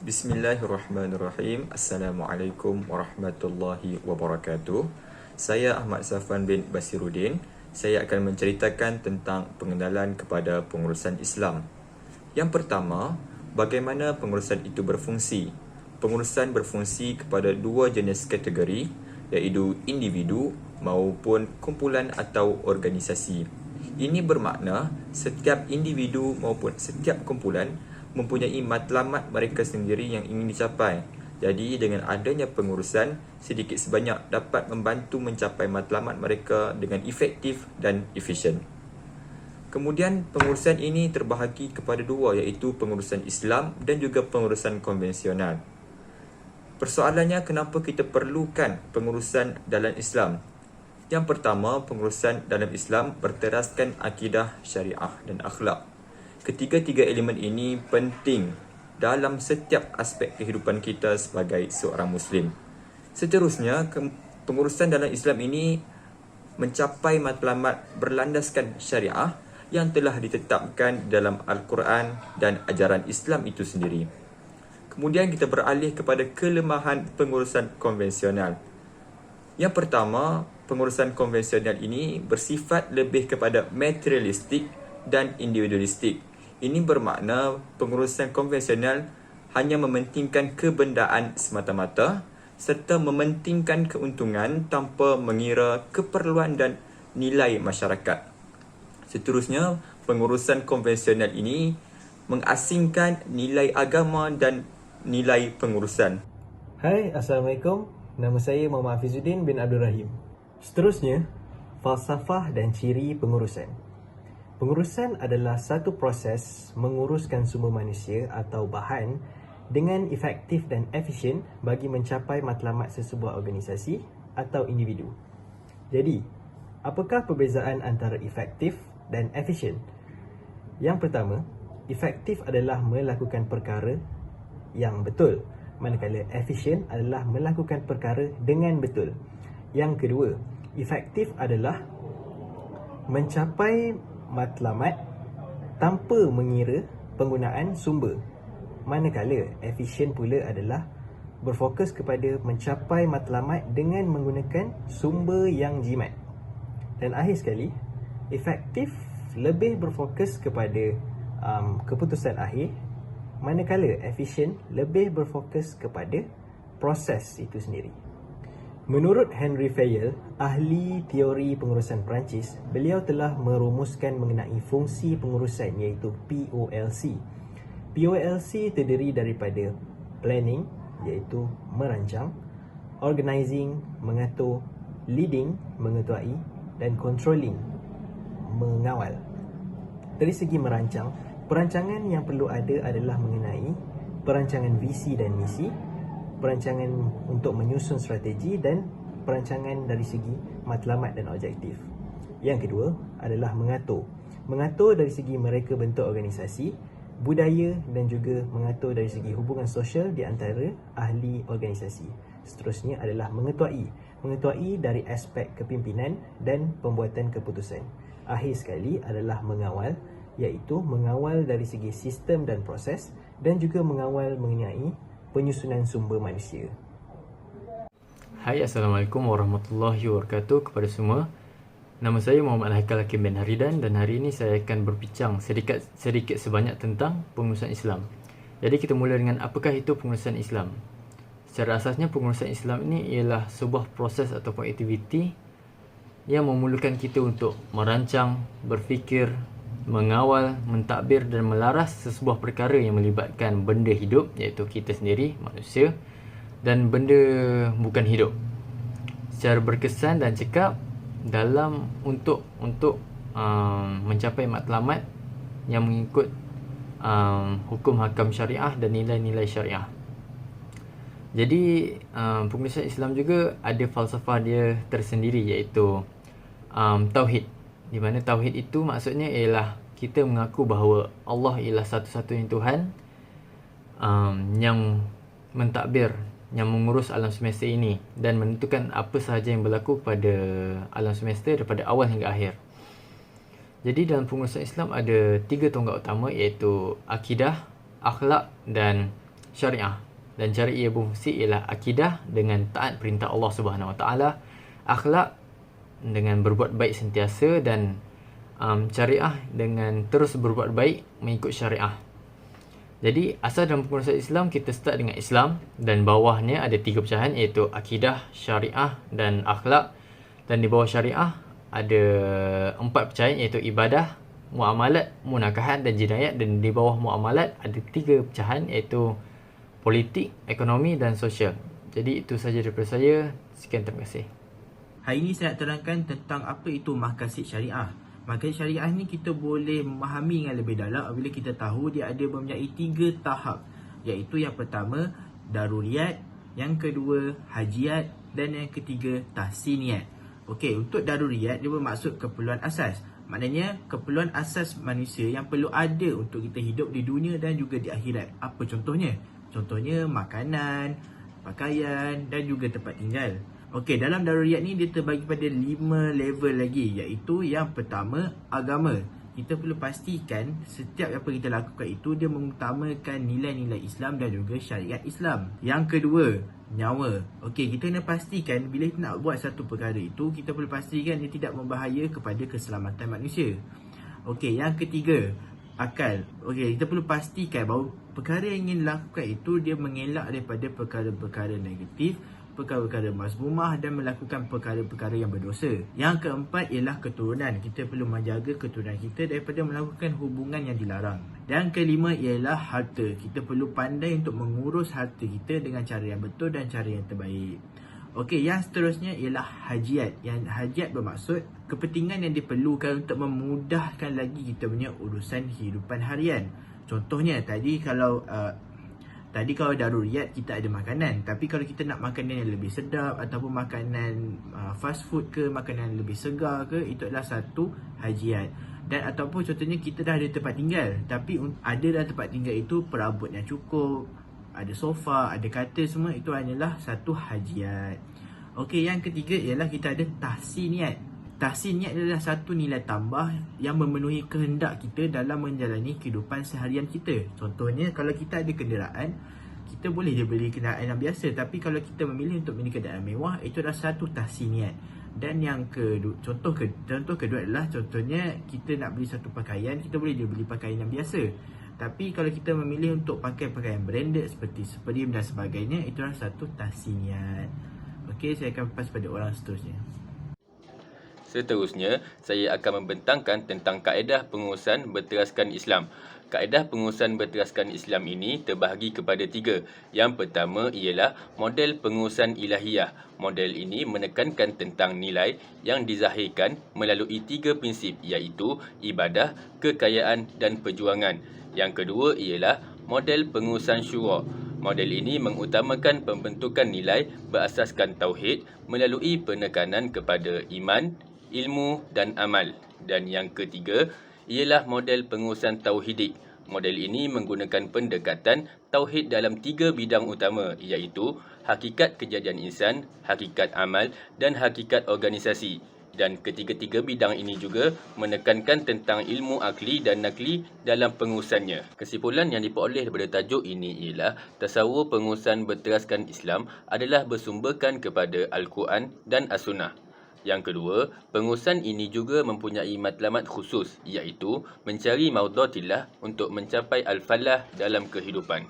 Bismillahirrahmanirrahim. Assalamualaikum warahmatullahi wabarakatuh. Saya Ahmad Safwan bin Basiruddin. Saya akan menceritakan tentang pengenalan kepada pengurusan Islam. Yang pertama, bagaimana pengurusan itu berfungsi. Pengurusan berfungsi kepada dua jenis kategori, iaitu individu maupun kumpulan atau organisasi. Ini bermakna setiap individu maupun setiap kumpulan mempunyai matlamat mereka sendiri yang ingin dicapai. Jadi dengan adanya pengurusan, sedikit sebanyak dapat membantu mencapai matlamat mereka dengan efektif dan efisien. Kemudian pengurusan ini terbahagi kepada dua, iaitu pengurusan Islam dan juga pengurusan konvensional. Persoalannya, kenapa kita perlukan pengurusan dalam Islam? Yang pertama, pengurusan dalam Islam berteraskan akidah, syariah dan akhlak. Ketiga-tiga elemen ini penting dalam setiap aspek kehidupan kita sebagai seorang Muslim. Seterusnya, pengurusan dalam Islam ini mencapai matlamat berlandaskan syariah yang telah ditetapkan dalam Al-Quran dan ajaran Islam itu sendiri. Kemudian kita beralih kepada kelemahan pengurusan konvensional. Yang pertama, pengurusan konvensional ini bersifat lebih kepada materialistik dan individualistik. Ini bermakna pengurusan konvensional hanya mementingkan kebendaan semata-mata serta mementingkan keuntungan tanpa mengira keperluan dan nilai masyarakat. Seterusnya, pengurusan konvensional ini mengasingkan nilai agama dan nilai pengurusan. Hai, Assalamualaikum. Nama saya Muhammad Hafizuddin bin Abdul Rahim. Seterusnya, falsafah dan ciri pengurusan. Pengurusan adalah satu proses menguruskan sumber manusia atau bahan dengan efektif dan efisien bagi mencapai matlamat sesebuah organisasi atau individu. Jadi, apakah perbezaan antara efektif dan efisien? Yang pertama, efektif adalah melakukan perkara yang betul, manakala efisien adalah melakukan perkara dengan betul. Yang kedua, efektif adalah mencapai matlamat tanpa mengira penggunaan sumber, manakala efisien pula adalah berfokus kepada mencapai matlamat dengan menggunakan sumber yang jimat. Dan akhir sekali, efektif lebih berfokus kepada keputusan akhir, manakala efisien lebih berfokus kepada proses itu sendiri. Menurut Henry Fayol, ahli teori pengurusan Perancis, beliau telah merumuskan mengenai fungsi pengurusan, iaitu POLC. POLC terdiri daripada planning, iaitu merancang, organizing, mengatur, leading, mengetuai, dan controlling, mengawal. Dari segi merancang, perancangan yang perlu ada adalah mengenai perancangan visi dan misi, perancangan untuk menyusun strategi, dan perancangan dari segi matlamat dan objektif. Yang kedua adalah mengatur. Mengatur dari segi mereka bentuk organisasi, budaya dan juga mengatur dari segi hubungan sosial di antara ahli organisasi. Seterusnya adalah mengetuai. Mengetuai dari aspek kepimpinan dan pembuatan keputusan. Akhir sekali adalah mengawal, iaitu mengawal dari segi sistem dan proses dan juga mengawal mengenai penyusunan sumber manusia. Hai, Assalamualaikum warahmatullahi wabarakatuh kepada semua. Nama saya Muhammad Haikal Hakim bin Haridan dan hari ini saya akan berbincang sedikit sebanyak tentang pengurusan Islam. Jadi kita mula dengan apakah itu pengurusan Islam. Secara asasnya pengurusan Islam ini ialah sebuah proses ataupun aktiviti yang memerlukan kita untuk merancang, berfikir, mengawal, mentadbir dan melaras sesebuah perkara yang melibatkan benda hidup, iaitu kita sendiri, manusia, dan benda bukan hidup, secara berkesan dan cekap dalam untuk mencapai matlamat yang mengikut hukum hakam syariah dan nilai-nilai syariah. Jadi pengurusan Islam juga ada falsafah dia tersendiri, iaitu tauhid. Di mana tauhid itu maksudnya ialah kita mengaku bahawa Allah ialah satu-satunya Tuhan yang mentadbir, yang mengurus alam semesta ini dan menentukan apa sahaja yang berlaku pada alam semesta daripada awal hingga akhir. Jadi dalam pengurusan Islam ada 3 tonggak utama, iaitu akidah, akhlak dan syariah. Dan cara ia berfungsi ialah akidah dengan taat perintah Allah Subhanahu Wa Taala, akhlak dengan berbuat baik sentiasa, dan syariah dengan terus berbuat baik mengikut syariah. Jadi asal dalam pengurusan Islam, kita start dengan Islam dan bawahnya ada 3 pecahan, iaitu akidah, syariah dan akhlak. Dan di bawah syariah ada 4 pecahan, iaitu ibadah, muamalat, munakahat dan jinayat. Dan di bawah muamalat ada 3 pecahan, iaitu politik, ekonomi dan sosial. Jadi itu sahaja daripada saya. Sekian, terima kasih. Hari ini saya nak terangkan tentang apa itu maqasid syariah. Maqasid syariah ni kita boleh memahami dengan lebih dalam apabila kita tahu dia ada mempunyai 3 tahap. Iaitu yang pertama daruriyat, yang kedua hajiat dan yang ketiga tahsiniyat. Okey, untuk daruriyat dia bermaksud keperluan asas. Maknanya keperluan asas manusia yang perlu ada untuk kita hidup di dunia dan juga di akhirat. Apa contohnya? Contohnya makanan, pakaian dan juga tempat tinggal. Okey, dalam daruriyat ni dia terbagi pada 5 level lagi, iaitu yang pertama agama. Kita perlu pastikan setiap apa kita lakukan itu dia mengutamakan nilai-nilai Islam dan juga syariat Islam. Yang kedua, nyawa. Okey, kita kena pastikan bila kita nak buat satu perkara itu, kita perlu pastikan dia tidak membahaya kepada keselamatan manusia. Okey, yang ketiga, akal. Okey, kita perlu pastikan bahawa perkara yang ingin lakukan itu dia mengelak daripada perkara-perkara negatif, perkara-perkara mazmumah dan melakukan perkara-perkara yang berdosa. Yang keempat ialah keturunan. Kita perlu menjaga keturunan kita daripada melakukan hubungan yang dilarang. Dan kelima ialah harta. Kita perlu pandai untuk mengurus harta kita dengan cara yang betul dan cara yang terbaik. Okey, yang seterusnya ialah hajiat. Yang hajiat bermaksud kepentingan yang diperlukan untuk memudahkan lagi kita punya urusan kehidupan harian. Contohnya tadi kalau daruriyat kita ada makanan, tapi kalau kita nak makanan yang lebih sedap ataupun makanan fast food ke, makanan yang lebih segar ke, itu adalah satu hajiat. Dan ataupun contohnya kita dah ada tempat tinggal, tapi ada dalam tempat tinggal itu perabot yang cukup, ada sofa, ada katil, semua itu hanyalah satu hajiat. Okey, yang ketiga ialah kita ada tahsiniyat. Tahsiniyat adalah satu nilai tambah yang memenuhi kehendak kita dalam menjalani kehidupan seharian kita. Contohnya, kalau kita ada kenderaan, kita boleh je beli kenderaan yang biasa. Tapi kalau kita memilih untuk beli kenderaan mewah, itu adalah satu tahsiniyat. Dan yang kedua, contoh kedua adalah contohnya kita nak beli satu pakaian, kita boleh je beli pakaian yang biasa. Tapi kalau kita memilih untuk pakai pakaian branded seperti Supreme dan sebagainya, itu adalah satu tahsiniyat. Okey, saya akan lepas pada orang seterusnya. Seterusnya, saya akan membentangkan tentang kaedah pengurusan berteraskan Islam. Kaedah pengurusan berteraskan Islam ini terbahagi kepada 3. Yang pertama ialah model pengurusan ilahiyah. Model ini menekankan tentang nilai yang dizahirkan melalui 3 prinsip, iaitu ibadah, kekayaan dan perjuangan. Yang kedua ialah model pengurusan syura. Model ini mengutamakan pembentukan nilai berasaskan tauhid melalui penekanan kepada iman, ilmu dan amal. Dan yang ketiga ialah model pengurusan tauhidik. Model ini menggunakan pendekatan tauhid dalam 3 bidang utama, iaitu hakikat kejadian insan, hakikat amal dan hakikat organisasi. Dan ketiga-tiga bidang ini juga menekankan tentang ilmu akli dan nakli dalam pengurusannya. Kesimpulan yang diperoleh daripada tajuk ini ialah tasawur pengurusan berteraskan Islam adalah bersumberkan kepada Al-Quran dan As-Sunnah. Yang kedua, pengurusan ini juga mempunyai matlamat khusus, iaitu mencari maudhatillah untuk mencapai al-falah dalam kehidupan.